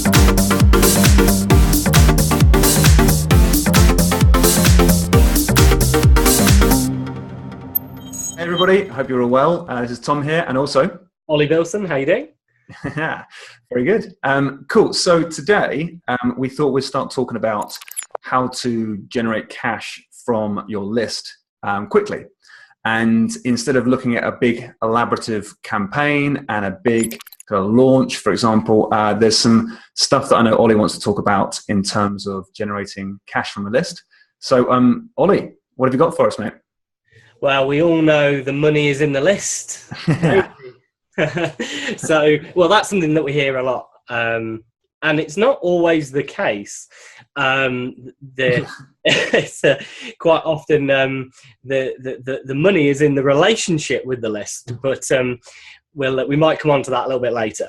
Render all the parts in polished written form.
Hey everybody, hope you're all well. This is Tom here, and also Oli Wilson. How you doing? Very good. Cool. So today we thought we'd start talking about how to generate cash from your list quickly. And instead of looking at a big elaborative campaign and a big kind of launch, for example, there's some stuff that I know Oli wants to talk about in terms of generating cash from a list. So Oli, what have you got for us, mate? Well, we all know the money is in the list. So, well, that's something that we hear a lot. And it's not always the case. It's quite often the money is in the relationship with the list, but we might come on to that a little bit later.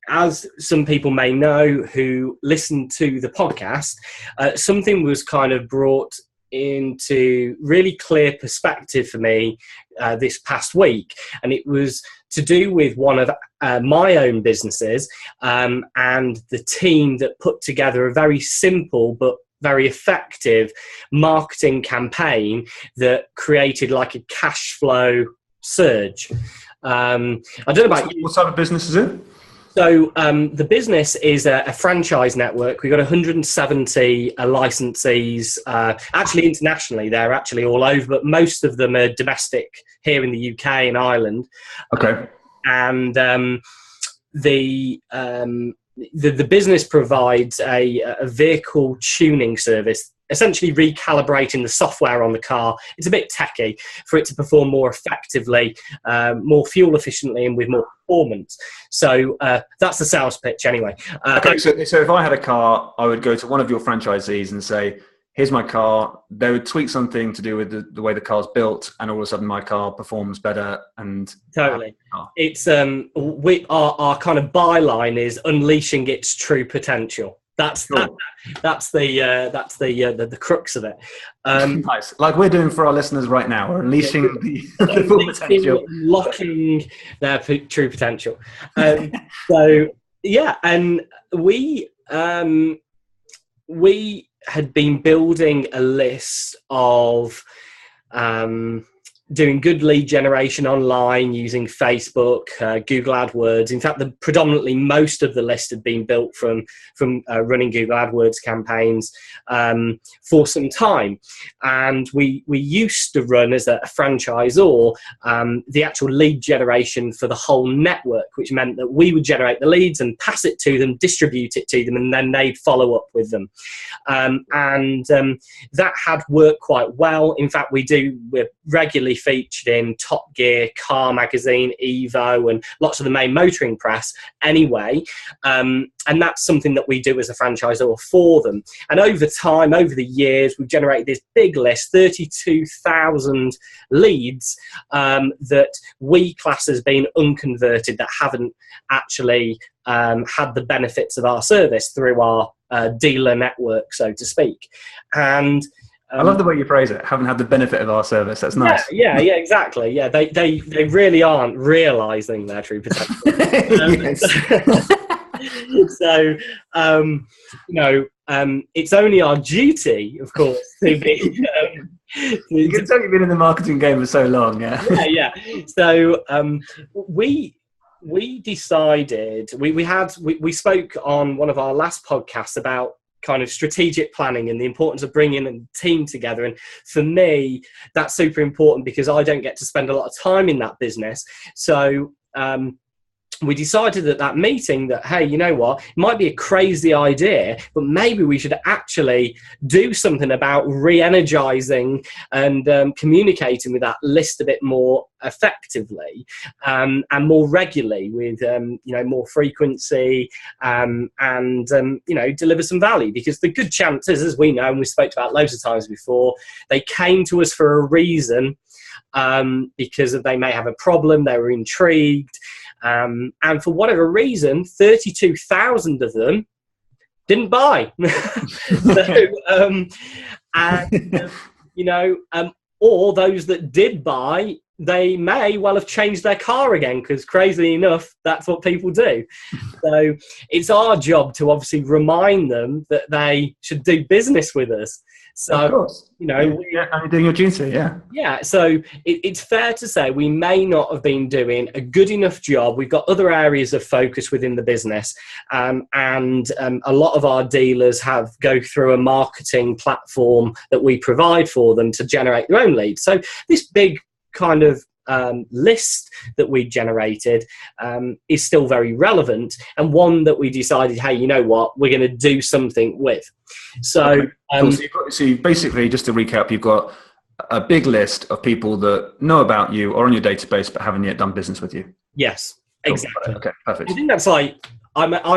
As some people may know who listen to the podcast, something was kind of brought into really clear perspective for me this past week, and it was to do with one of my own businesses and the team that put together a very simple but very effective marketing campaign that created like a cash flow surge. I don't know about you. What type of business is it? So the business is a franchise network. We've got 170 licensees, actually internationally. They're actually all over, but most of them are domestic here in the UK and Ireland. Okay. And the business provides a vehicle tuning service, essentially recalibrating the software on the car. It's a bit techy for it to perform more effectively, more fuel efficiently, and with more performance. So that's the sales pitch anyway. Okay, so if I had a car, I would go to one of your franchisees and say, here's my car. They would tweak something to do with the way the car's built, and all of a sudden my car performs better. And totally. It's our kind of byline is unleashing its true potential. That's cool. That's the crux of it. Nice, like we're doing for our listeners right now. We're unleashing the full potential, unlocking their true potential. So yeah, and we had been building a list of doing good lead generation online using Facebook, Google AdWords. In fact, predominantly most of the list had been built from running Google AdWords campaigns for some time. And we used to run as a franchisor the actual lead generation for the whole network, which meant that we would generate the leads and pass it to them, distribute it to them, and then they'd follow up with them. That had worked quite well. In fact, we're regularly featured in Top Gear, Car Magazine, Evo, and lots of the main motoring press anyway. And that's something that we do as a franchisor for them. And over time, over the years, we've generated this big list, 32,000 leads that we class as being unconverted, that haven't actually had the benefits of our service through our dealer network, so to speak. And I love the way you phrase it. Haven't had the benefit of our service. That's nice. Yeah, exactly. Yeah, they really aren't realising their true potential. So, it's only our duty, of course, to be. You can tell you've been in the marketing game for so long. Yeah. Yeah. So we decided we spoke on one of our last podcasts about kind of strategic planning and the importance of bringing a team together. And for me, that's super important because I don't get to spend a lot of time in that business. So we decided at that meeting that, hey, you know what, it might be a crazy idea, but maybe we should actually do something about re-energizing and communicating with that list a bit more effectively and more regularly with more frequency and deliver some value, because the good chances, as we know and we spoke about loads of times before, they came to us for a reason, because they may have a problem, they were intrigued, and for whatever reason 32,000 of them didn't buy. Or those that did buy they may well have changed their car again, because crazily enough, that's what people do. So it's our job to obviously remind them that they should do business with us. So, of course, you know, and you're doing your duty, yeah. Yeah, so it's fair to say we may not have been doing a good enough job. We've got other areas of focus within the business, and a lot of our dealers go through a marketing platform that we provide for them to generate their own leads. So this big kind of list that we generated is still very relevant, and one that we decided, hey, you know what, we're going to do something with. So, okay. So you basically, just to recap, you've got a big list of people that know about you or on your database but haven't yet done business with you. Yes, exactly. Okay, perfect. I think that's I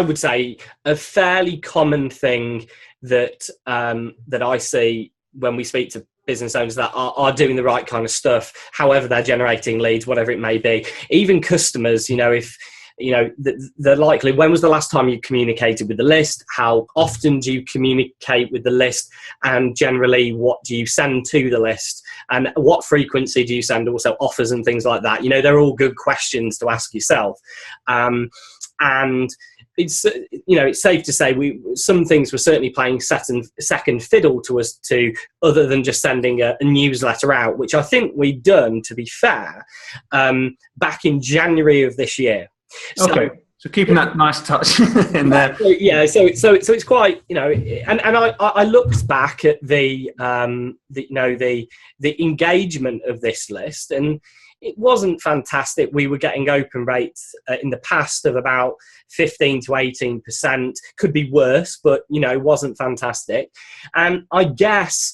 would say a fairly common thing that that I see when we speak to business owners that are doing the right kind of stuff, however they're generating leads, whatever it may be. Even customers, if they're likely, when was the last time you communicated with the list? How often do you communicate with the list? And generally, what do you send to the list? And what frequency do you send? Also offers and things like that. They're all good questions to ask yourself. And it's safe to say some things were certainly playing second fiddle to us, other than just sending a newsletter out, which I think we'd done, to be fair, back in January of this year. Okay, so keeping that nice touch in there. Yeah, so it's quite, and I looked back at the engagement of this list, and it wasn't fantastic. We were getting open rates in the past of about 15 to 18%. Could be worse, but, wasn't fantastic. And I guess,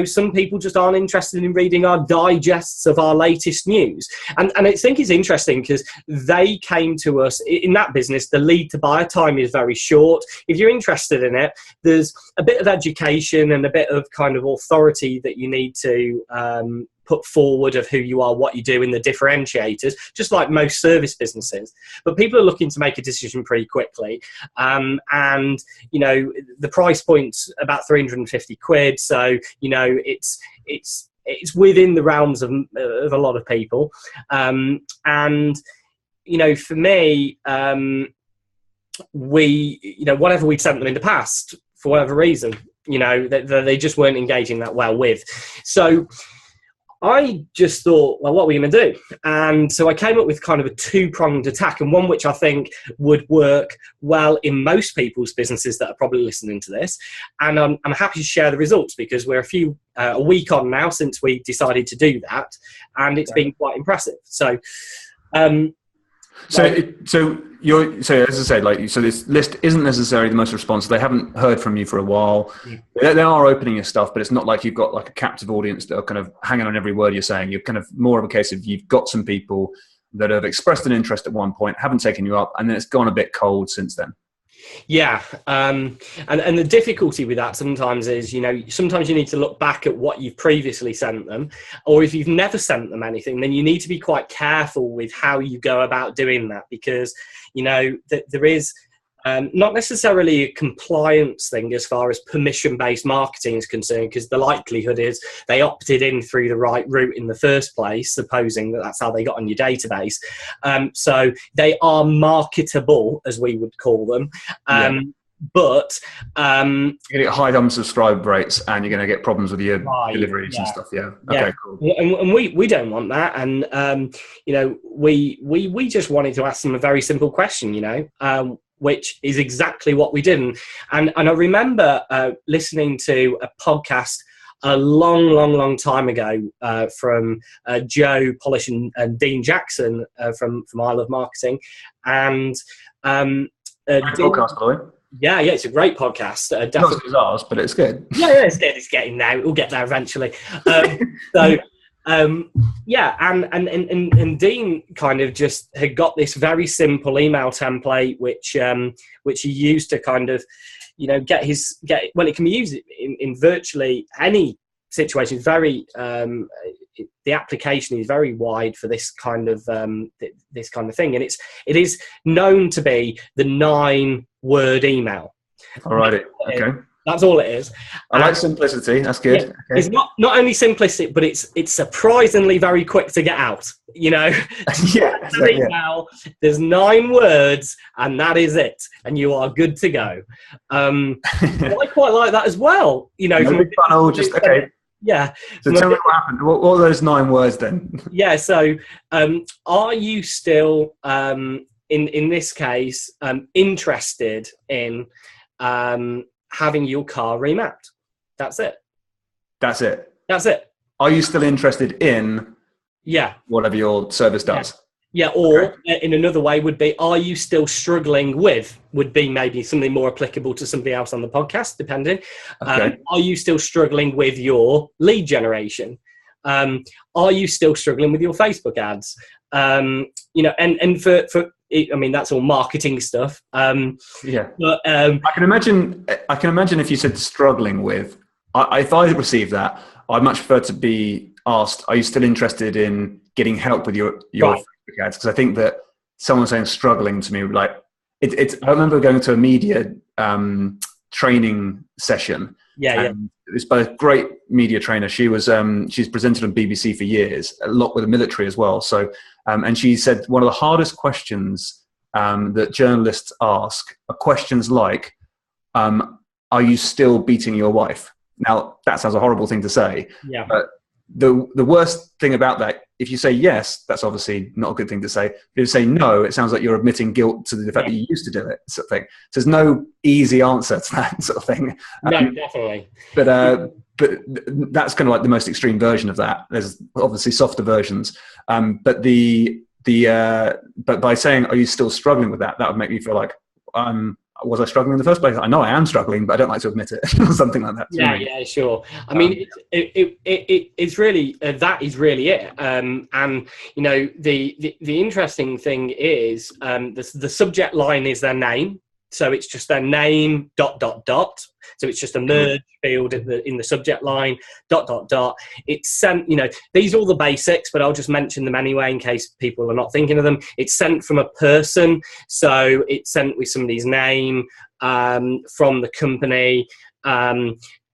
some people just aren't interested in reading our digests of our latest news. And I think it's interesting because they came to us in that business. The lead to buyer time is very short. If you're interested in it, there's a bit of education and a bit of kind of authority that you need to put forward of who you are, what you do, in the differentiators, just like most service businesses. But people are looking to make a decision pretty quickly. And, the price point's about 350 quid. So, it's within the realms of a lot of people. And, for me, whatever we'd sent them in the past, for whatever reason, they just weren't engaging that well with. So I just thought, well, what are we going to do? And so I came up with kind of a two-pronged attack, and one which I think would work well in most people's businesses that are probably listening to this. And I'm happy to share the results, because we're a week on now since we decided to do that, and it's been quite impressive. So, So as I said, so this list isn't necessarily the most responsive. They haven't heard from you for a while. They are opening your stuff, but it's not like you've got like a captive audience that are kind of hanging on every word you're saying. You're kind of more of a case of you've got some people that have expressed an interest at one point, haven't taken you up, and then it's gone a bit cold since then. Yeah, and the difficulty with that sometimes is, sometimes you need to look back at what you've previously sent them, or if you've never sent them anything, then you need to be quite careful with how you go about doing that, because, there is not necessarily a compliance thing as far as permission-based marketing is concerned, because the likelihood is they opted in through the right route in the first place, supposing that that's how they got on your database. So they are marketable, as we would call them. But you're going to get high unsubscribe rates, and you're going to get problems with your deliveries and stuff. Okay, cool. And we don't want that. And we just wanted to ask them a very simple question, which is exactly what we did. And I remember listening to a podcast a long time ago from Joe Polish and Dean Jackson from I Love Marketing. And podcast, by the way. Yeah, it's a great podcast. Definitely. Not as good as ours, but it's good. Yeah, it's good. It's getting there. We'll get there eventually. And Dean kind of just had got this very simple email template, which he used to kind of, get it can be used in virtually any situation. Very the application is very wide for this kind of thing, and it is known to be the 9-word email. All right. Okay. That's all it is. I like simplicity. That's good. Yeah, okay. it's not only simplistic, but it's surprisingly very quick to get out. You know, Yeah, exactly, yeah. email, there's 9 words, and that is it, and you are good to go. I quite like that as well. You know, No big funnel, just okay. Yeah. So tell me what happened. What are those 9 words then? Yeah. So, are you still, in this case, interested in having your car remapped? That's it. That's it. That's it. Are you still interested in? Yeah. Whatever your service does. Yeah. Or in another way would be, are you still struggling with? Would be maybe something more applicable to somebody else on the podcast, depending. Okay. Are you still struggling with your lead generation? Are you still struggling with your Facebook ads? You know, and for I mean, that's all marketing stuff. Yeah. But, I can imagine if you said struggling with, if I received that, I'd much prefer to be asked, are you still interested in getting help with your Right. Facebook ads? Because I think that someone saying struggling to me, like, it's I remember going to a media training session. Yeah. It's by a great media trainer. She was she's presented on BBC for years, a lot with the military as well. So and she said one of the hardest questions that journalists ask are questions like, are you still beating your wife? Now that sounds a horrible thing to say. Yeah. But the worst thing about that, if you say yes, that's obviously not a good thing to say. If you say no, it sounds like you're admitting guilt to the fact that you used to do it, sort of thing. So there's no easy answer to that sort of thing. No, definitely. But that's kind of like the most extreme version of that. There's obviously softer versions. But but by saying, are you still struggling with that? That would make me feel like, was I struggling in the first place? I know I am struggling, but I don't like to admit it, or something like that. Yeah, sure. I mean, it's really that is really it. And you know, the interesting thing is the subject line is their name, so it's just their name ... So it's just a merge field in the subject line ... It's sent. You know, these are all the basics, but I'll just mention them anyway in case people are not thinking of them. It's sent from a person, so it's sent with somebody's name, from the company.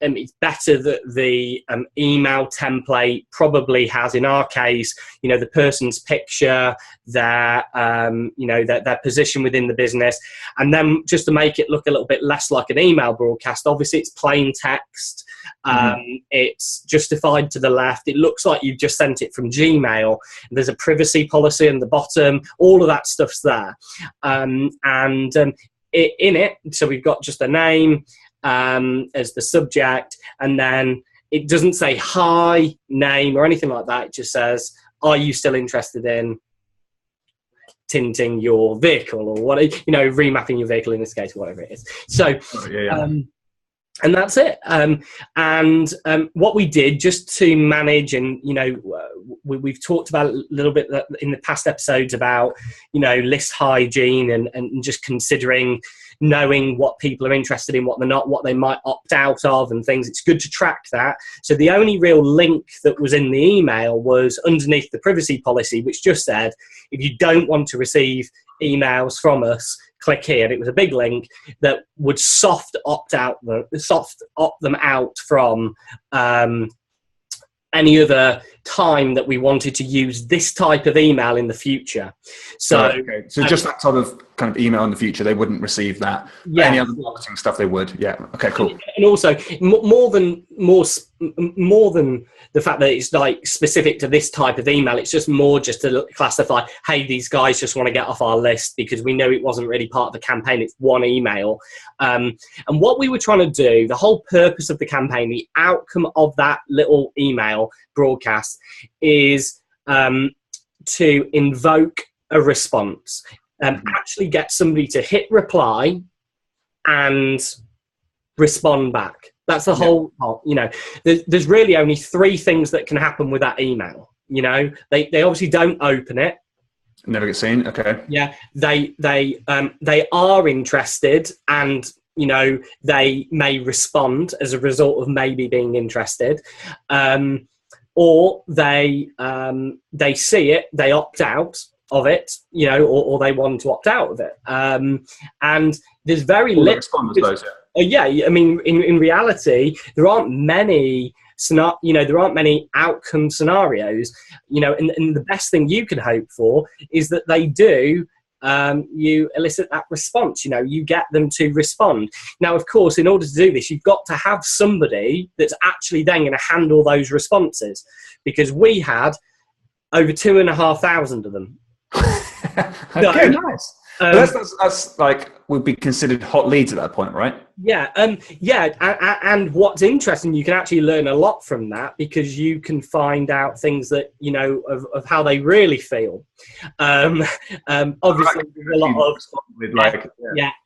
And it's better that the email template probably has, in our case, you know, the person's picture, their, you know, their position within the business. And then just to make it look a little bit less like an email broadcast, obviously it's plain text. It's justified to the left. It looks like you've just sent it from Gmail. There's a privacy policy in the bottom. All of that stuff's there. In it, so we've got just a name as the subject, and then it doesn't say hi, name, or anything like that. It just says, are you still interested in tinting your vehicle, or what, you know, remapping your vehicle in this case, whatever it is. So and that's it. And what we did just to manage, and you know, we've talked about a little bit in the past episodes about, you know, list hygiene and just considering, knowing what people are interested in, what they're not, what they might opt out of, and things. It's good to track that. So the only real link that was in the email was underneath the privacy policy, which just said, if you don't want to receive emails from us, click here. It was a big link that would soft opt them out from any other time that we wanted to use this type of email in the future. So, so just that sort of kind of email in the future, they wouldn't receive that. Yeah. Any other marketing stuff they would. Yeah. Okay, cool. And also more than the fact that it's like specific to this type of email, it's just more just to classify, hey, these guys just want to get off our list because we know it wasn't really part of the campaign. It's one email. And what we were trying to do, the whole purpose of the campaign, the outcome of that little email broadcast is to invoke a response, actually get somebody to hit reply and respond back. That's the whole, you know, there's really only 3 things that can happen with that email. You know, they obviously don't open it. Never get seen. Okay. Yeah. They are interested, and, you know, they may respond as a result of maybe being interested. Or they see it, they opt out of it, you know, or they want to opt out of it. And there's very little. Respond, I suppose, Yeah, I mean, in reality, there aren't many there aren't many outcome scenarios, and the best thing you can hope for is that they do, you elicit that response, you get them to respond. Now, of course, in order to do this, you've got to have somebody that's actually then going to handle those responses, because we had over 2,500 of them. Okay, nice. That's like would be considered hot leads at that point, right? Yeah, and what's interesting, you can actually learn a lot from that, because you can find out things that of how they really feel. Obviously, there's a lot of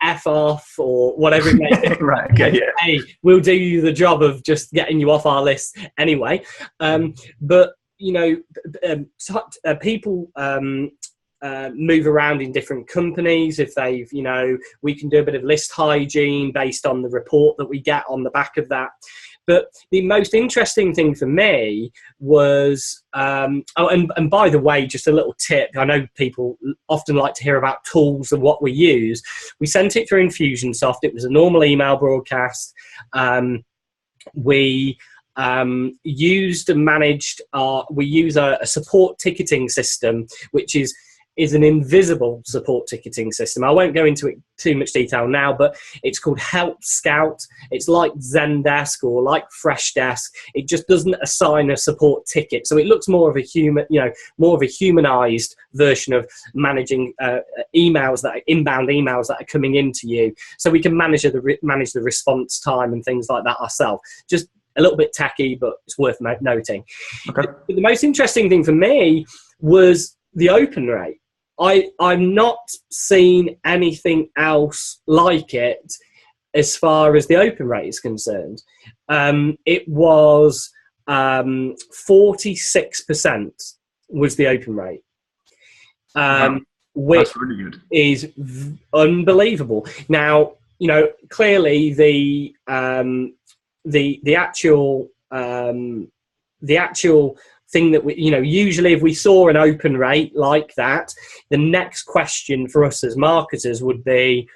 F off or whatever it may be. Right. Okay. Yeah. Hey, we'll do you the job of just getting you off our list anyway. But people. Move around in different companies. If they've, we can do a bit of list hygiene based on the report that we get on the back of that. But the most interesting thing for me was, and by the way, just a little tip. I know people often like to hear about tools and what we use. We sent it through Infusionsoft. It was a normal email broadcast. We used and managed we use a support ticketing system, which is an invisible support ticketing system. I won't go into it too much detail now, but it's called Help Scout. It's like Zendesk or like Freshdesk. It just doesn't assign a support ticket. So it looks more of a humanized version of managing inbound emails that are coming into you. So we can manage the response time and things like that ourselves. Just a little bit tacky, but it's worth noting. Okay. But the most interesting thing for me was the open rate. I've not seen anything else like it as far as the open rate is concerned. It was 46% was the open rate, which that's really good. Is unbelievable. Now, clearly the actual thing that we, usually if we saw an open rate like that, the next question for us as marketers would be,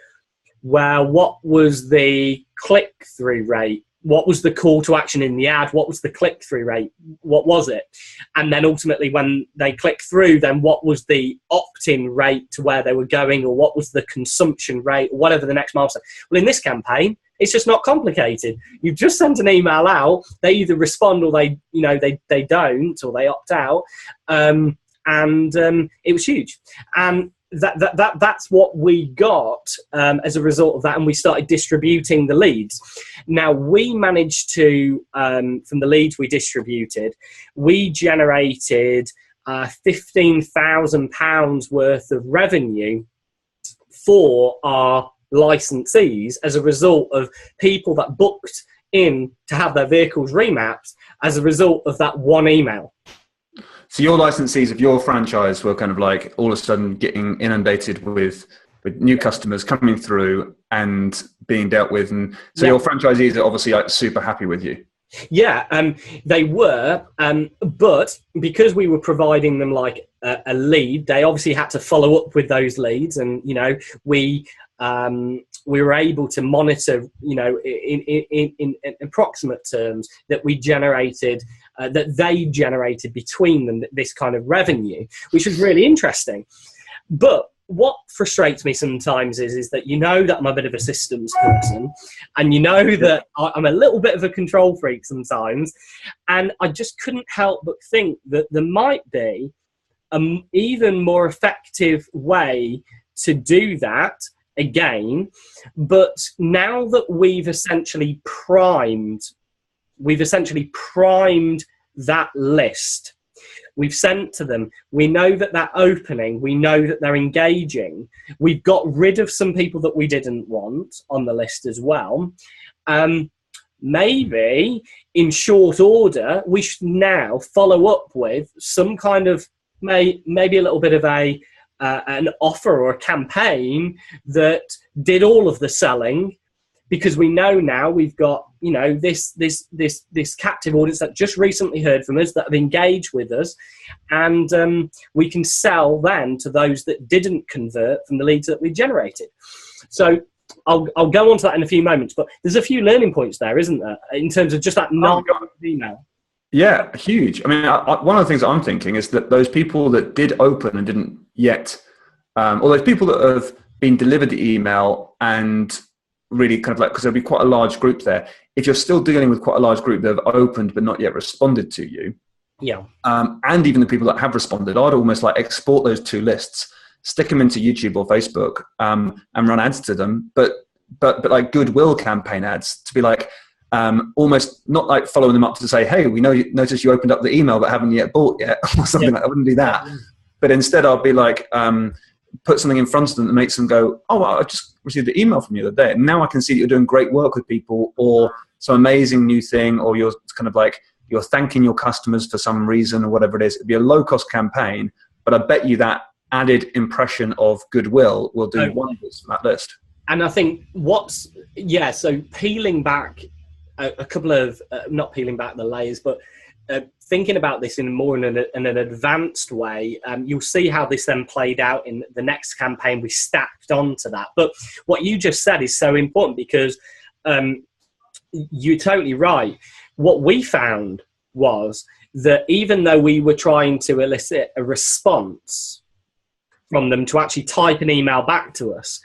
well, what was the click-through rate? What was the call to action in the ad? What was the click-through rate? What was it? And then ultimately when they click through, then what was the opt-in rate to where they were going, or what was the consumption rate, or whatever the next milestone? Well, in this campaign, it's just not complicated. You've just sent an email out. They either respond or they don't, or they opt out. And it was huge. And that's what we got as a result of that. And we started distributing the leads. Now we managed to, from the leads we distributed, we generated £15,000 worth of revenue for our licensees as a result of people that booked in to have their vehicles remapped as a result of that one email. So your licensees of your franchise were kind of like all of a sudden getting inundated with new customers coming through and being dealt with, and so your franchisees are obviously like super happy with you. Yeah, they were, but because we were providing them like a lead, they obviously had to follow up with those leads, and we were able to monitor, in approximate terms, that we generated, that they generated between them this kind of revenue, which was really interesting. But what frustrates me sometimes is that that I'm a bit of a systems person, and that I'm a little bit of a control freak sometimes, and I just couldn't help but think that there might be an even more effective way to do that again. But now that we've essentially primed that list, we've sent to them, we know that opening, we know that they're engaging, we've got rid of some people that we didn't want on the list as well. Maybe in short order, we should now follow up with some kind of maybe a little bit of an offer or a campaign that did all of the selling, because we know now we've got this captive audience that just recently heard from us, that have engaged with us, and we can sell then to those that didn't convert from the leads that we generated. So I'll go on to that in a few moments, but there's a few learning points there, isn't there, in terms of just that email? Yeah, huge. I mean, one of the things I'm thinking is that those people that did open and didn't yet, or those people that have been delivered the email and really kind of like, because there'll be quite a large group there. If you're still dealing with quite a large group that have opened but not yet responded to you, and even the people that have responded, I'd almost like export those two lists, stick them into YouTube or Facebook, and run ads to them, but like goodwill campaign ads to be like, almost not like following them up to say, hey, we noticed you opened up the email but haven't yet bought yet, or something like that. I wouldn't do that. But instead I'll be like, put something in front of them that makes them go, oh, I just received the email from you the other day. And now I can see that you're doing great work with people, or some amazing new thing, or you're kind of like, you're thanking your customers for some reason or whatever it is. It'd be a low cost campaign, but I bet you that added impression of goodwill will do wonders for that list. And I think so peeling back a couple of, not peeling back the layers, but thinking about this in an advanced way, you'll see how this then played out in the next campaign we stacked onto that. But what you just said is so important, because you're totally right. What we found was that even though we were trying to elicit a response from them to actually type an email back to us,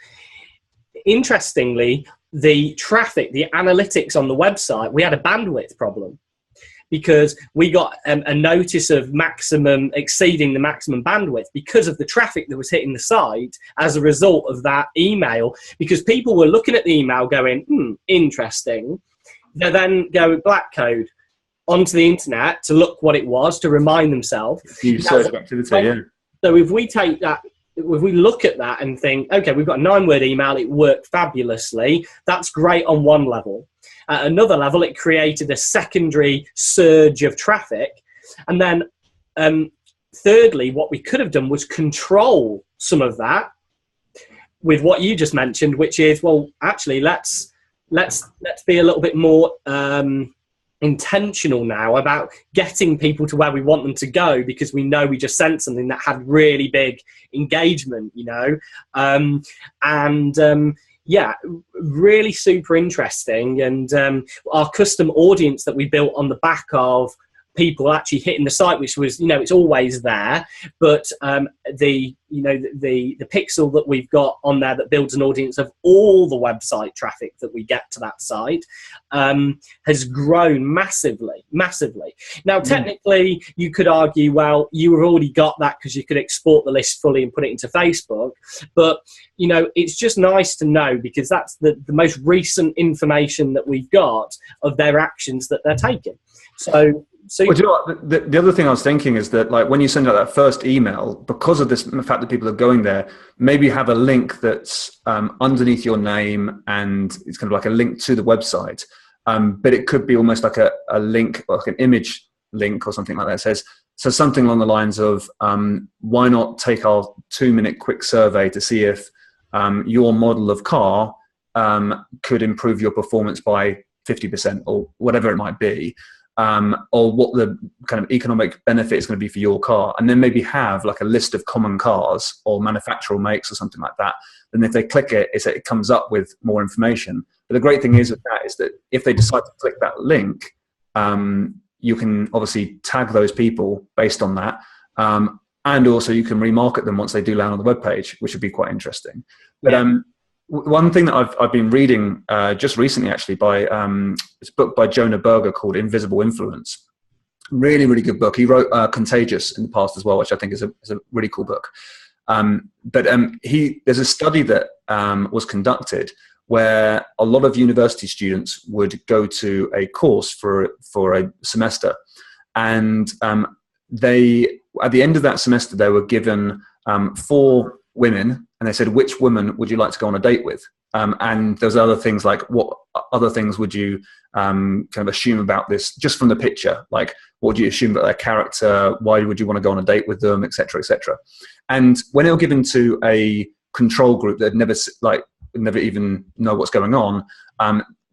interestingly, the traffic, the analytics on the website, we had a bandwidth problem, because we got a notice of exceeding the maximum bandwidth because of the traffic that was hitting the site as a result of that email, because people were looking at the email going, interesting. They then go black code onto the internet to look what it was, to remind themselves. Huge search activity, yeah. So if we take that, if we look at that and think, okay, we've got a 9-word email, it worked fabulously, that's great on one level. At another level, it created a secondary surge of traffic. And then thirdly, what we could have done was control some of that with what you just mentioned, which is, well, actually, let's be a little bit more intentional now about getting people to where we want them to go, because we know we just sent something that had really big engagement, really super interesting. And our custom audience that we built on the back of people actually hitting the site, which was, it's always there, but the pixel that we've got on there that builds an audience of all the website traffic that we get to that site has grown massively. Now, technically, you could argue, well, you have already got that because you could export the list fully and put it into Facebook, but it's just nice to know, because that's the most recent information that we've got of their actions that they're taking. So well, do you know what? The other thing I was thinking is that, like, when you send out that first email, because of this, the fact that people are going there, maybe have a link that's underneath your name, and it's kind of like a link to the website. But it could be almost like a link, like an image link or something like that. It says, so something along the lines of, why not take our 2-minute quick survey to see if your model of car could improve your performance by 50% or whatever it might be. Or what the kind of economic benefit is going to be for your car, and then maybe have like a list of common cars or manufacturer makes or something like that. And if they click it, it comes up with more information. But the great thing is with that is that if they decide to click that link, you can obviously tag those people based on that, and also you can remarket them once they do land on the web page, which would be quite interesting. But one thing that I've been reading just recently, actually, by this book by Jonah Berger called Invisible Influence. Really, really good book. He wrote Contagious in the past as well, which I think is a really cool book. But there's a study that was conducted where a lot of university students would go to a course for a semester, and they, at the end of that semester, they were given 4 women, and they said, which woman would you like to go on a date with? And there's other things like, what other things would you kind of assume about this, just from the picture? Like, what would you assume about their character? Why would you want to go on a date with them, et cetera, et cetera? And when they were given to a control group that never even know what's going on,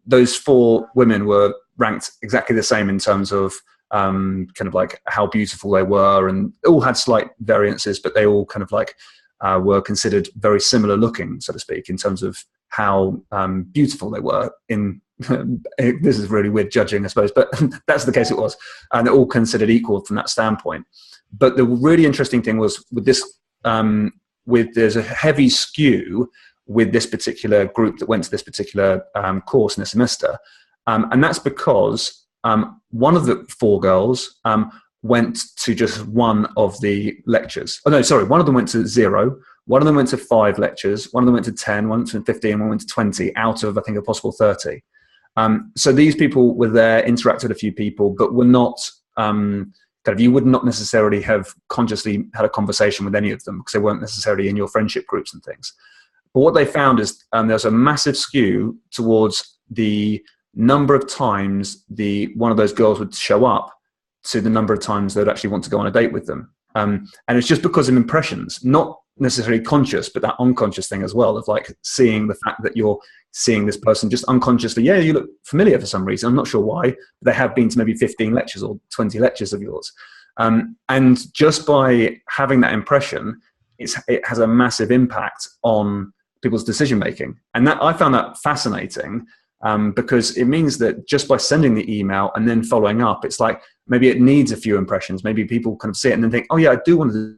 those 4 women were ranked exactly the same in terms of kind of like how beautiful they were, and all had slight variances, but they all kind of like were considered very similar looking, so to speak, in terms of how beautiful they were. This is really weird judging, I suppose, but that's the case it was. And they're all considered equal from that standpoint. But the really interesting thing was with this, there's a heavy skew with this particular group that went to this particular course in a semester. And that's because one of the 4 girls went to just one of the lectures. Oh, no, sorry. One of them went to 0. One of them went to 5 lectures. One of them went to 10. One went to 15. One went to 20 out of, I think, a possible 30. So these people were there, interacted with a few people, but were not you would not necessarily have consciously had a conversation with any of them because they weren't necessarily in your friendship groups and things. But what they found is there's a massive skew towards the number of times one of those girls would show up to the number of times they'd actually want to go on a date with them. And it's just because of impressions, not necessarily conscious, but that unconscious thing as well, of like seeing the fact that you're seeing this person just unconsciously. Yeah, you look familiar for some reason. I'm not sure why, but they have been to maybe 15 lectures or 20 lectures of yours. And just by having that impression, it has a massive impact on people's decision making. And that I found that fascinating because it means that just by sending the email and then following up, it's like maybe it needs a few impressions. Maybe people kind of see it and then think, oh yeah, I do want to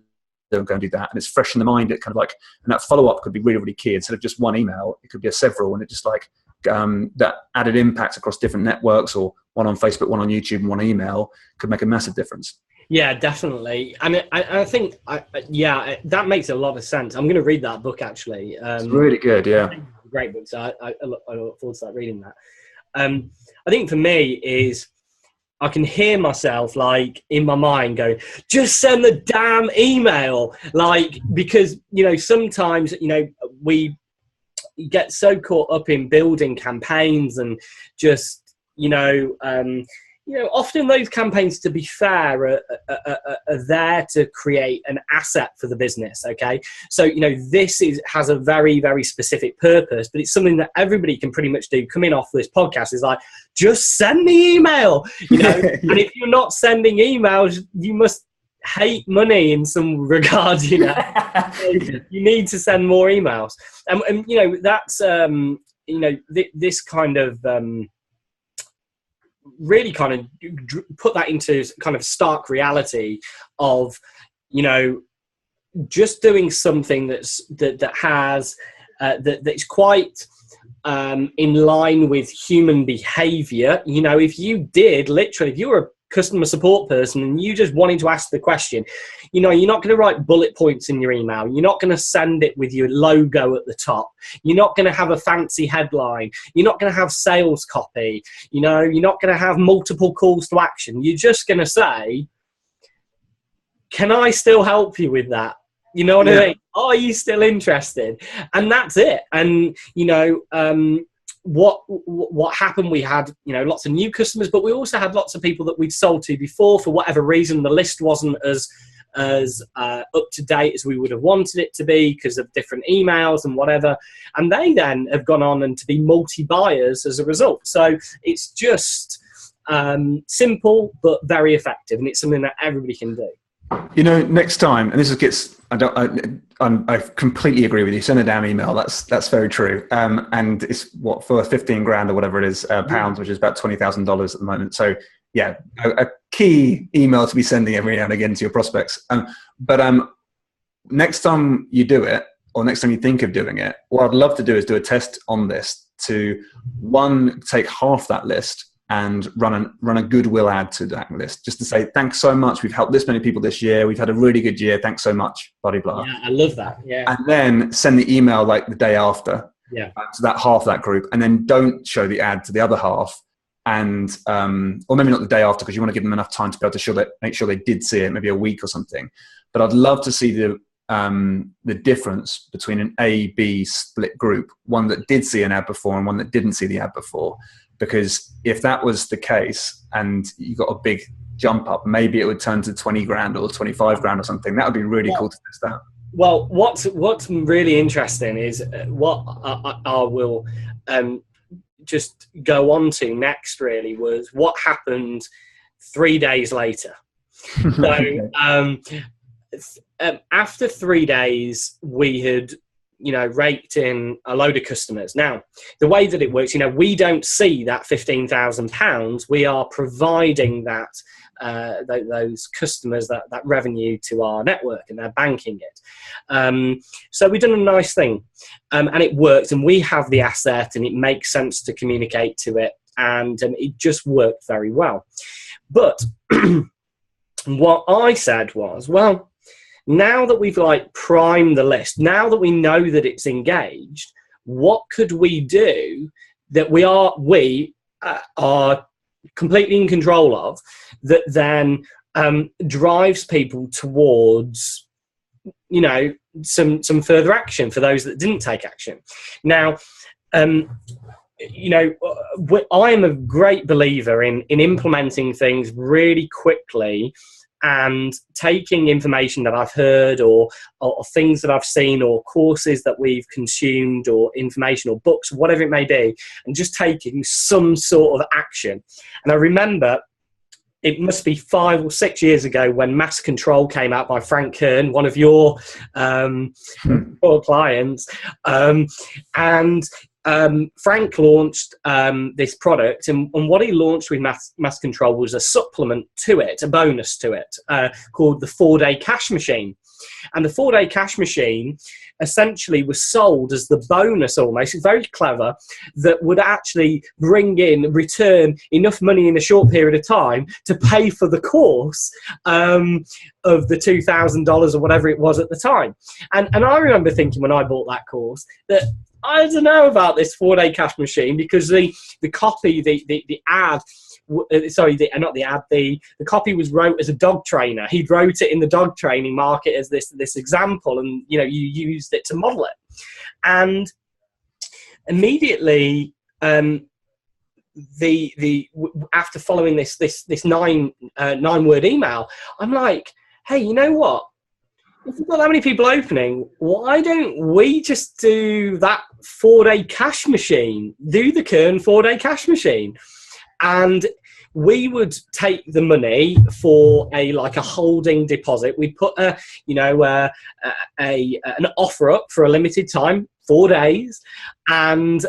go and do that. And it's fresh in the mind. It kind of like, and that follow-up could be really, really key. Instead of just one email, it could be a several, and it just like that added impact across different networks, or one on Facebook, one on YouTube, and one email could make a massive difference. Yeah, definitely. And I think, that makes a lot of sense. I'm going to read that book, actually. It's really good, yeah. Great book, so I look forward to start reading that. I think for me is I can hear myself like in my mind going, just send the damn email. Like, because, sometimes, we get so caught up in building campaigns and just, often those campaigns, to be fair, are there to create an asset for the business, okay? So, this has a very, very specific purpose, but it's something that everybody can pretty much do. Coming off this podcast is like, just send the email, And if you're not sending emails, you must hate money in some regard, You need to send more emails. And that's, this kind of... really kind of put that into kind of stark reality of, just doing something that's quite in line with human behavior. If you were a customer support person and you just wanted to ask the question, you're not going to write bullet points in your email. You're not going to send it with your logo at the top. You're not going to have a fancy headline. You're not going to have sales copy. You're not going to have multiple calls to action. You're just going to say, can I still help you with that? You know what I mean? Are you still interested? And that's it. And, what happened, we had lots of new customers, but we also had lots of people that we'd sold to before. For whatever reason, the list wasn't as up to date as we would have wanted it to be because of different emails and whatever, and they then have gone on and to be multi-buyers as a result. So it's just simple but very effective, and it's something that everybody can do. Next time, and this gets, I completely agree with you. Send a damn email. That's very true. And it's for 15 grand or whatever it is, pounds, which is about $20,000 at the moment. So yeah, a key email to be sending every now and again to your prospects. But next time you do it, or next time you think of doing it, what I'd love to do is do a test on this to take half that list and run a goodwill ad to that list, just to say, thanks so much. We've helped this many people this year. We've had a really good year. Thanks so much, blah, blah. Yeah, I love that. Yeah. And then send the email like the day after to that half that group, and then don't show the ad to the other half. And, or maybe not the day after, because you want to give them enough time to be able to make sure they did see it, maybe a week or something. But I'd love to see the difference between an A-B split group, one that did see an ad before and one that didn't see the ad before. Because if that was the case and you got a big jump up, maybe it would turn to 20 grand or 25 grand or something. That would be really cool to test that. Well, what's really interesting is what I will just go on to next really was what happened 3 days later. So after 3 days, we had, raked in a load of customers. Now, the way that it works, we don't see that £15,000. We are providing that those customers that revenue to our network, and they're banking it. So we've done a nice thing, and it worked, and we have the asset, and it makes sense to communicate to it, and it just worked very well. But what I said was, well, now that we've primed the list, now that we know that it's engaged, what could we do that we are completely in control of, that then drives people towards, some further action for those that didn't take action. Now, I am a great believer in implementing things really quickly, and taking information that I've heard or things that I've seen, or courses that we've consumed, or information or books, whatever it may be, and just taking some sort of action. And I remember it must be 5 or 6 years ago when Mass Control came out by Frank Kern, one of your clients, and Frank launched this product, and what he launched with Mass Control was a supplement to it, a bonus to it, called the 4-day cash machine. And the 4-day cash machine essentially was sold as the bonus, almost. It's very clever, that would actually return enough money in a short period of time to pay for the course of the $2,000 or whatever it was at the time. And I remember thinking when I bought that course that I don't know about this 4-day cash machine, because the copy, the ad, the copy was wrote as a dog trainer. He wrote it in the dog training market as this example, and you used it to model it. And immediately, after following this 9-word email, I'm like, hey, you know what? If we've got that many people opening, why don't we just do that 4-day cash machine? Do the Kern 4-day cash machine. And we would take the money for a holding deposit. We'd put an offer up for a limited time, 4 days, and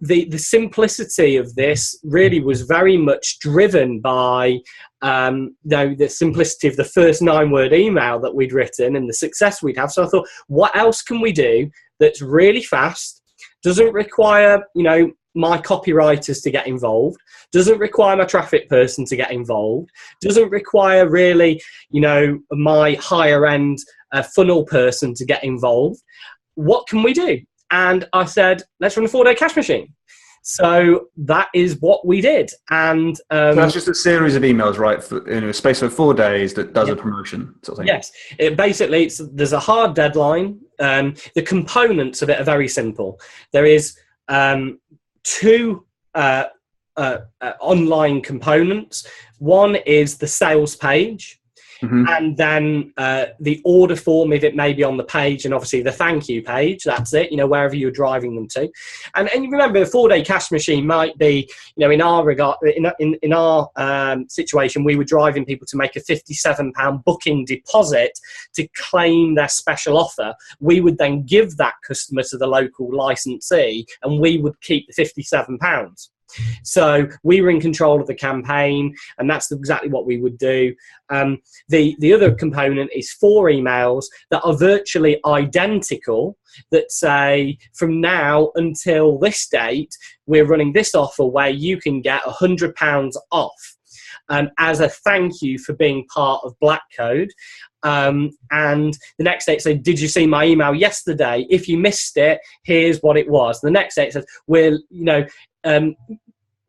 the simplicity of this really was very much driven by the simplicity of the first 9-word email that we'd written and the success we'd have. So I thought, what else can we do that's really fast, doesn't require my copywriters to get involved, doesn't require my traffic person to get involved, doesn't require really my higher end funnel person to get involved. What can we do? And I said, let's run a 4-day cash machine. So that is what we did. And so that's just a series of emails, right? In a space of 4 days that does a promotion sort of thing. Yes. There's a hard deadline. The components of it are very simple. There is 2 online components. One is the sales page. Mm-hmm. And then the order form, if it may be on the page, and obviously the thank you page. That's it, wherever you're driving them to. And you remember, the 4-day cash machine might be, in our regard, in our situation, we were driving people to make a £57 booking deposit to claim their special offer. We would then give that customer to the local licensee, and we would keep the £57. So we were in control of the campaign, and that's exactly what we would do. The other component is 4 emails that are virtually identical, that say, from now until this date, we're running this offer where you can get £100 off as a thank you for being part of Black Code. And the next day it said, did you see my email yesterday? If you missed it, here's what it was. The next day it says, we're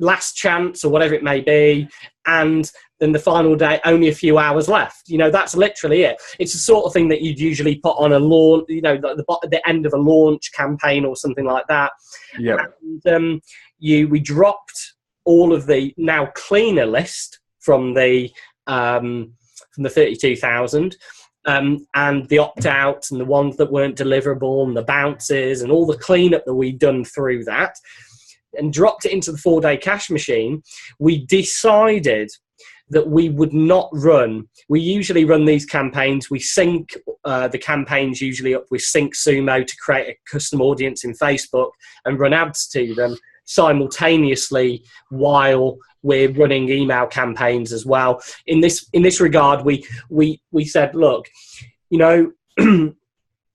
last chance, or whatever it may be, and then the final day, only a few hours left. That's literally it. It's the sort of thing that you'd usually put on a launch, the end of a launch campaign or something like that. Yeah. And we dropped all of the now cleaner list from the 32,000. And the opt-outs and the ones that weren't deliverable and the bounces and all the cleanup that we'd done through that, and dropped it into the 4-day cash machine. We decided that we would not run. We usually run these campaigns. We sync the campaigns usually up with SyncSumo to create a custom audience in Facebook and run ads to them simultaneously while we're running email campaigns as well. In this regard, we said, look, you know,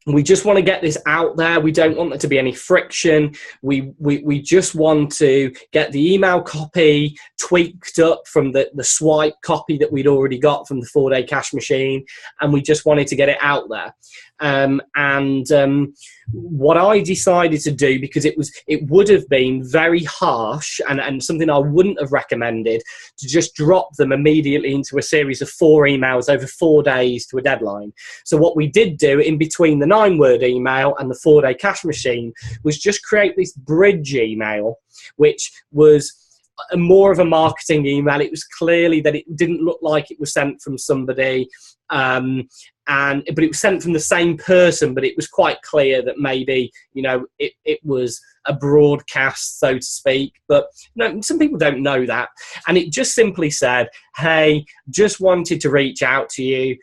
we just want to get this out there. We don't want there to be any friction. We just want to get the email copy tweaked up from the swipe copy that we'd already got from the 4-day cash machine. And we just wanted to get it out there. What I decided to do, because it would have been very harsh and something I wouldn't have recommended, to just drop them immediately into a series of 4 emails over 4 days to a deadline. So what we did do in between the 9-word email and the 4-day cash machine was just create this bridge email, which was more of a marketing email. It was clearly that it didn't look like it was sent from somebody, but it was sent from the same person, but it was quite clear that maybe, you know, it was a broadcast, so to speak. But no, some people don't know that. And it just simply said, hey, just wanted to reach out to you.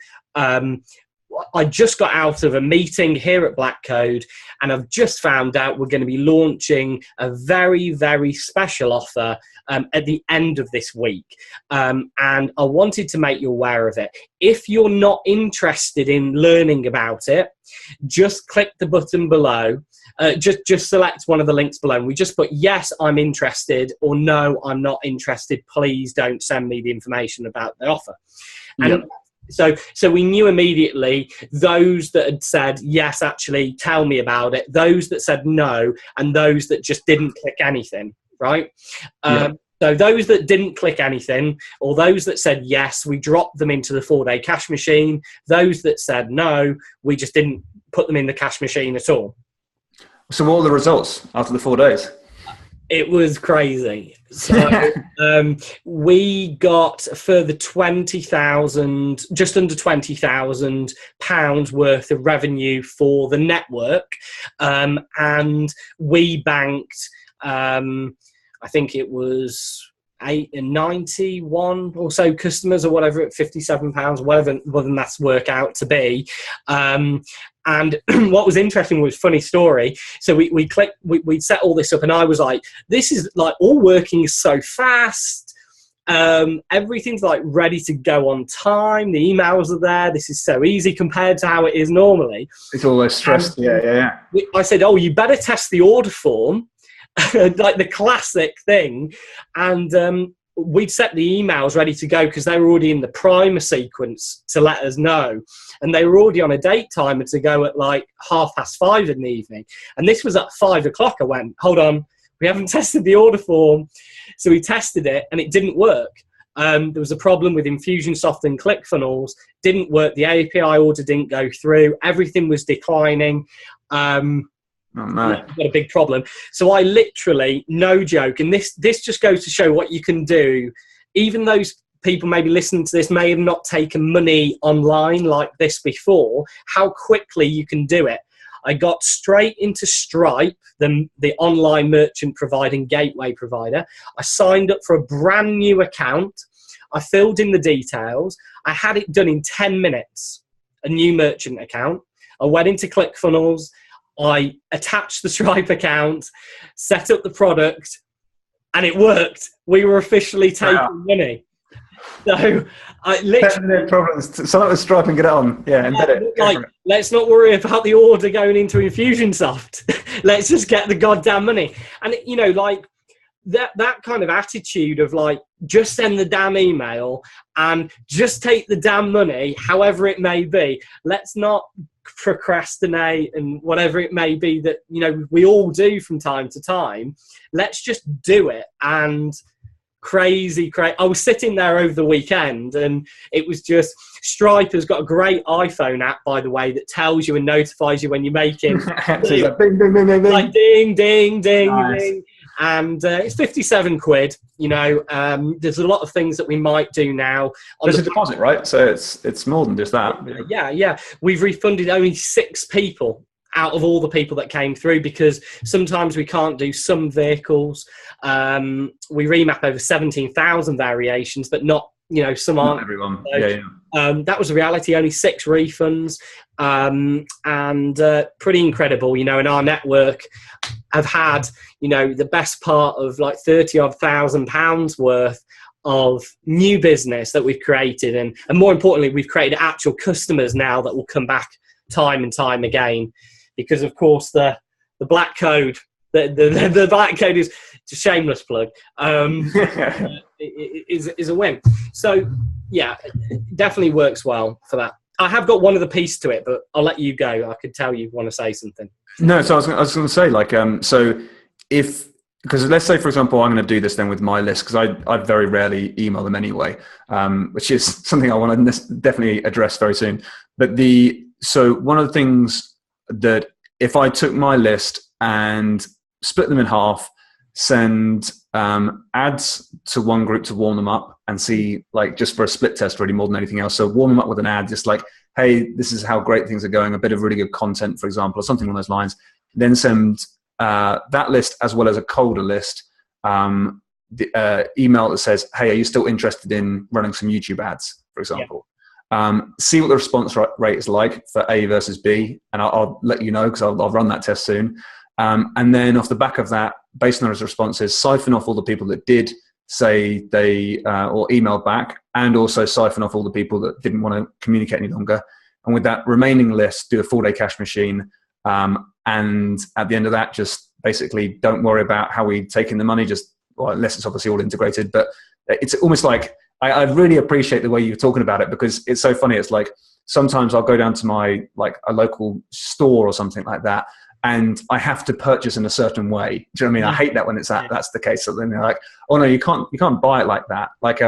I just got out of a meeting here at Black Code, and I've just found out we're going to be launching a very, very special offer at the end of this week. And I wanted to make you aware of it. If you're not interested in learning about it, just click the button below. Just select one of the links below. And we just put, yes, I'm interested, or no, I'm not interested. Please don't send me the information about the offer. And yep. So we knew immediately those that had said, yes, actually, tell me about it, those that said no, and those that just didn't click anything, right? Yeah. So those that didn't click anything, or those that said yes, we dropped them into the 4-day cash machine. Those that said no, we just didn't put them in the cash machine at all. So what were the results after the 4 days? It was crazy. So we got a further 20,000, just under £20,000 worth of revenue for the network. And we banked, I think it was 91 or so customers, or whatever, at £57, whatever that's work out to be. And what was interesting was, funny story. So we'd set all this up, and I was like, this is like all working so fast. Everything's like ready to go on time. The emails are there. This is so easy compared to how it is normally. It's always stressed. Yeah. I said, oh, you better test the order form. Like the classic thing. And we'd set the emails ready to go because they were already in the primer sequence to let us know, and they were already on a date timer to go at like 5:30 in the evening. And this was at 5 o'clock. I went, hold on, we haven't tested the order form. So we tested it, and it didn't work. There was a problem with Infusionsoft and ClickFunnels. Didn't work. The API order didn't go through. Everything was declining. Oh, no. Got a big problem. So I literally, no joke, and this just goes to show what you can do. Even those people maybe listening to this may have not taken money online like this before, how quickly you can do it. I got straight into Stripe, the online merchant providing gateway provider. I signed up for a brand new account. I filled in the details. I had it done in 10 minutes, a new merchant account. I went into ClickFunnels. I attached the Stripe account, set up the product, and it worked. We were officially taking money. So I literally problems. Sign up with Stripe and get it on. Yeah, embed it. Like, let's not worry about the order going into Infusionsoft. Let's just get the goddamn money. And you know, like that kind of attitude of like, just send the damn email and just take the damn money, however it may be. Let's not procrastinate and whatever it may be that, you know, we all do from time to time. Let's just do it. And crazy. I was sitting there over the weekend, and it was just, Stripe has got a great iPhone app, by the way, that tells you and notifies you when you're making so like, bing, bing, bing, bing, bing. Like ding, ding, ding, nice. Ding. And it's 57 quid. You know, there's a lot of things that we might do now. There's a deposit, right? So it's more than just that. Yeah. We've refunded only 6 people out of all the people that came through, because sometimes we can't do some vehicles. We remap over 17,000 variations, but not some Not aren't. everyone. So, that was the reality. Only 6 refunds, and pretty incredible. In our network, I've had the best part of like £30,000 worth of new business that we've created, and more importantly, we've created actual customers now that will come back time and time again, because of course the black code, the black code is a shameless plug. Is a win. So yeah, it definitely works well for that. I have got one other piece to it, but I'll let you go. I could tell you want to say something. No, so I was going to say, like, because let's say, for example, I'm going to do this then with my list, because I very rarely email them anyway, which is something I want to definitely address very soon. But so one of the things that if I took my list and split them in half, send ads to one group to warm them up and see, like, just for a split test really more than anything else. So warm them up with an ad, just like, hey, this is how great things are going, a bit of really good content, for example, or something along those lines. Then send that list as well as a colder list, the email that says, hey, are you still interested in running some YouTube ads, for example? Yeah. See what the response rate is like for A versus B, and I'll let you know, because I'll run that test soon. And then off the back of that, based on those responses, siphon off all the people that did say they or emailed back, and also siphon off all the people that didn't want to communicate any longer. And with that remaining list, do a 4-day cash machine. And at the end of that, just basically don't worry about how we take in the money, unless it's obviously all integrated. But it's almost like, I really appreciate the way you're talking about it, because it's so funny. It's like, sometimes I'll go down to my, like, a local store or something like that, and I have to purchase in a certain way. Do you know what I mean? I hate that when that's the case. So then they're like, oh no, you can't buy it like that. Like,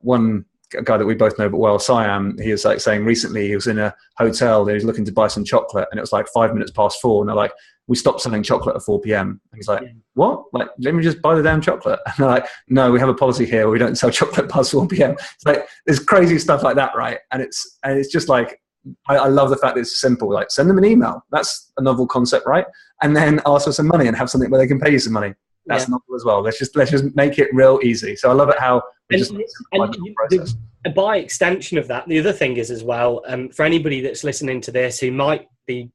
one guy that we both know but well, Siam, he was like saying recently he was in a hotel and he was looking to buy some chocolate, and it was like 5 minutes past 4, and they're like, we stopped selling chocolate at 4 p.m. And he's like, what? Like, let me just buy the damn chocolate. And they're like, no, we have a policy here where we don't sell chocolate past 4 p.m. It's like, there's crazy stuff like that, right? And it's just like, I love the fact that it's simple. Like, send them an email. That's a novel concept, right? And then ask for some money and have something where they can pay you some money. That's novel as well. Let's just make it real easy. So I love it how we just simplify the process. By extension of that, the other thing is as well, for anybody that's listening to this who might be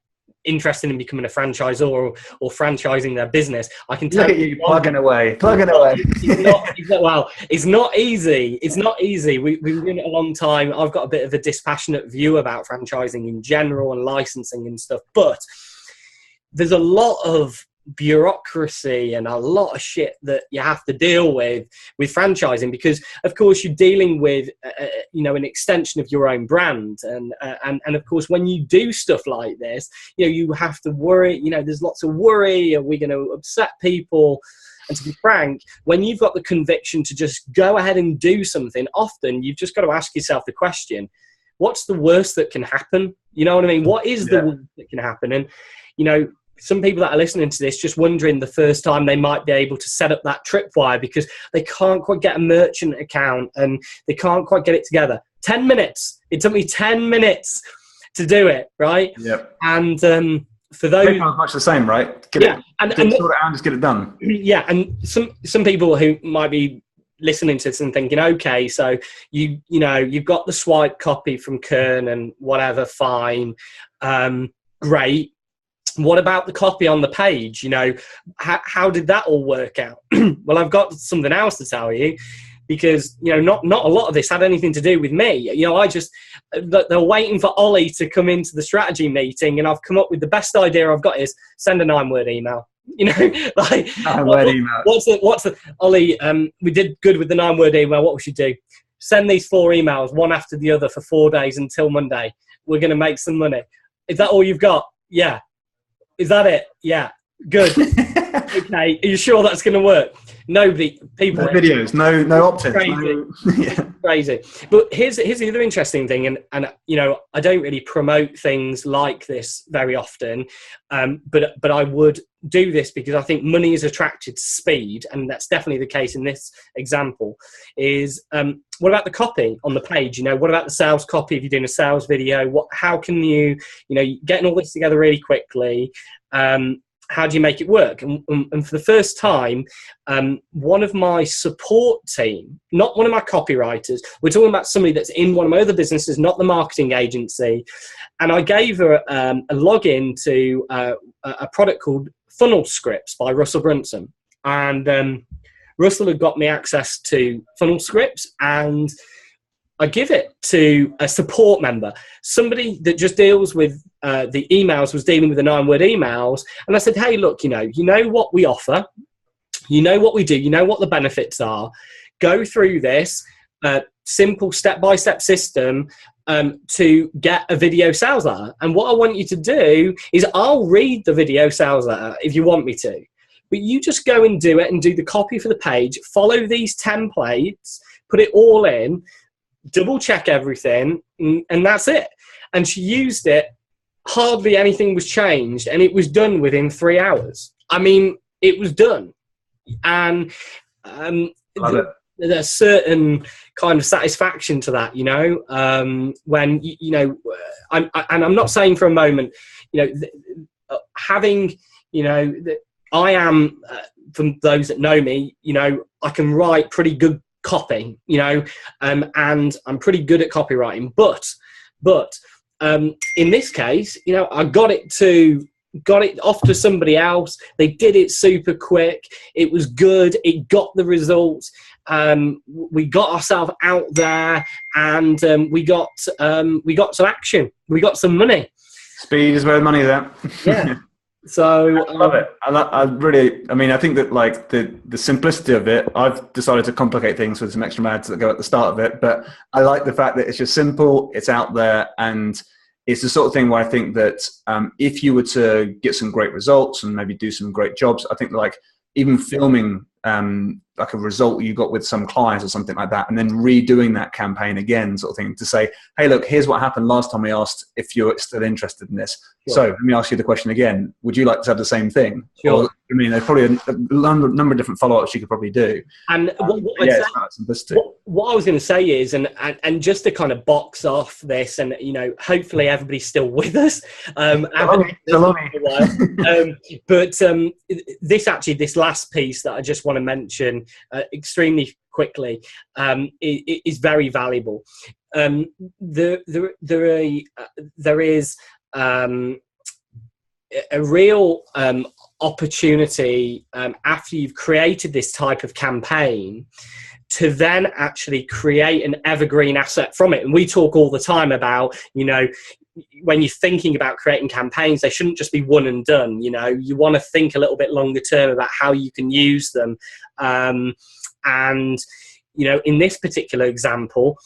interested in becoming a franchisor or franchising their business, I can tell you plugging away. It's not easy. It's not easy. We've been doing it a long time. I've got a bit of a dispassionate view about franchising in general and licensing and stuff, but there's a lot of bureaucracy and a lot of shit that you have to deal with franchising, because of course you're dealing with an extension of your own brand, and of course when you do stuff like this, you have to worry, there's lots of worry, are we going to upset people? And to be frank, when you've got the conviction to just go ahead and do something, often you've just got to ask yourself the question, what's the worst that can happen? You know what I mean? What is the worst that can happen? And some people that are listening to this just wondering the first time they might be able to set up that tripwire because they can't quite get a merchant account and they can't quite get it together. 10 minutes. It took me 10 minutes to do it, right? Yep. And for those... PayPal's much the same, right? Sort it out and just get it done. Yeah, and some people who might be listening to this and thinking, okay, so you've got the swipe copy from Kern and whatever, fine, great. What about the copy on the page? How did that all work out? Well, I've got something else to tell you, because not a lot of this had anything to do with me. They're waiting for Oli to come into the strategy meeting, and I've come up with the best idea I've got is send a 9-word email. Like 9-word email. What's the Oli? We did good with the 9-word email. What we should do? Send these 4 emails, one after the other, for 4 days until Monday. We're going to make some money. Is that all you've got? Yeah. Is that it? Yeah. Good. Okay. Are you sure that's going to work? People. No videos. No opt-ins. Crazy. Crazy. But here's the other interesting thing, and I don't really promote things like this very often, but I would do this because I think money is attracted to speed, and that's definitely the case in this example. Is what about the copy on the page? What about the sales copy if you're doing a sales video? How can you getting all this together really quickly? how do you make it work? And for the first time, one of my support team, not one of my copywriters, we're talking about somebody that's in one of my other businesses, not the marketing agency. And I gave her a login to a product called Funnel Scripts by Russell Brunson. And Russell had got me access to Funnel Scripts, and I give it to a support member, somebody that just deals with the emails, was dealing with the 9-word emails. And I said, hey, look, you know what we offer, you know what we do, you know what the benefits are. Go through this simple step-by-step system to get a video sales letter. And what I want you to do is, I'll read the video sales letter if you want me to, but you just go and do it and do the copy for the page, follow these templates, put it all in, double check everything, and that's it. And she used it, hardly anything was changed, and it was done within 3 hours. I mean, it was done. And there's a certain kind of satisfaction to that, when, I'm not saying for a moment, having, I am, from those that know me, I can write pretty good copy, and I'm pretty good at copywriting, but in this case, I got it off to somebody else. They did it super quick. It was good. It got the results. We got ourselves out there, and we got some action. We got some money. Speed is where the money is at. Yeah. So I love it. I think that, like, the simplicity of it, I've decided to complicate things with some extra ads that go at the start of it, but I like the fact that it's just simple, it's out there, and it's the sort of thing where I think that if you were to get some great results and maybe do some great jobs, I think, like, even filming like a result you got with some clients or something like that, and then redoing that campaign again, sort of thing, to say, hey, look, here's what happened last time we asked if you're still interested in this. Sure. So let me ask you the question again. Would you like to have the same thing? Sure. Or, there's probably a number of different follow-ups you could probably do. And what I was going to say is, and just to kind of box off this, and hopefully everybody's still with us. But this last piece that I just want to mention extremely quickly is very valuable. There is a real opportunity after you've created this type of campaign to then actually create an evergreen asset from it. And we talk all the time about, when you're thinking about creating campaigns, they shouldn't just be one and done. You want to think a little bit longer term about how you can use them. And in this particular example,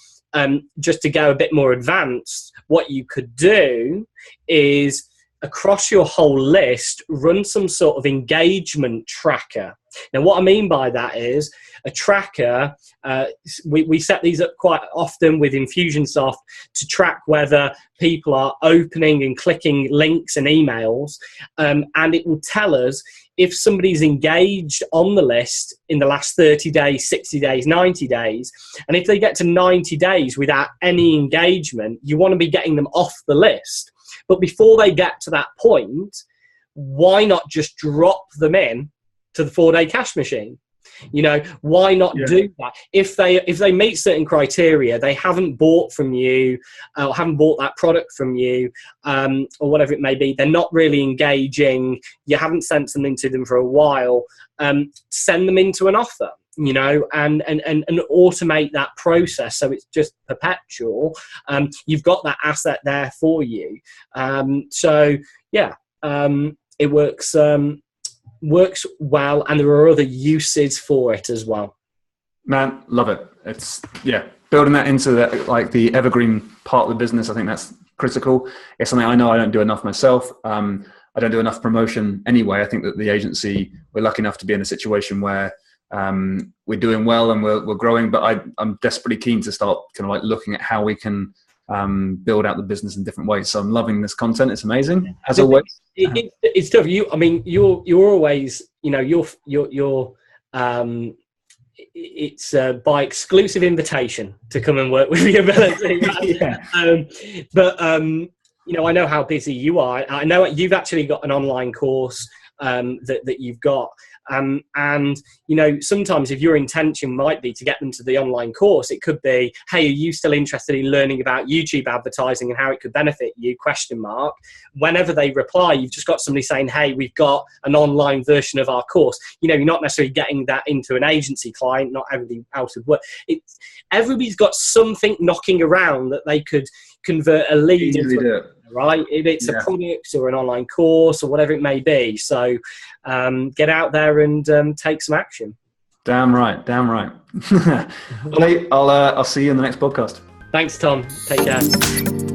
just to go a bit more advanced, what you could do is, across your whole list, run some sort of engagement tracker. Now, what I mean by that is a tracker. We set these up quite often with Infusionsoft to track whether people are opening and clicking links and emails, and it will tell us if somebody's engaged on the list in the last 30 days, 60 days, 90 days. And if they get to 90 days without any engagement, you want to be getting them off the list. But before they get to that point, why not just drop them in to the 4-day cash machine? Why not do that? If they meet certain criteria, they haven't bought from you, or haven't bought that product from you, or whatever it may be, they're not really engaging, you haven't sent something to them for a while, send them into an offer, and automate that process so it's just perpetual. You've got that asset there for you. It works well, and there are other uses for it as well. Man, love it. It's building that into the evergreen part of the business. I think that's critical. It's something I know I don't do enough myself. I don't do enough promotion anyway. I think that the agency, we're lucky enough to be in a situation where we're doing well and we're growing, but I'm desperately keen to start kind of like looking at how we can build out the business in different ways. So I'm loving this content. It's amazing, as always. It's tough. You're always, it's by exclusive invitation to come and work with the ability. I know how busy you are. I know you've actually got an online course that you've got. And, you know, sometimes if your intention might be to get them to the online course, it could be, hey, are you still interested in learning about YouTube advertising and how it could benefit you, ? Whenever they reply, you've just got somebody saying, hey, we've got an online version of our course. You know, you're not necessarily getting that into an agency client, not everybody out of work. Everybody's got something knocking around that they could convert a lead into, right? If it's a product or an online course or whatever it may be. So get out there and take some action. Damn right. Oli, I'll see you in the next podcast. Thanks, Tom. Take care.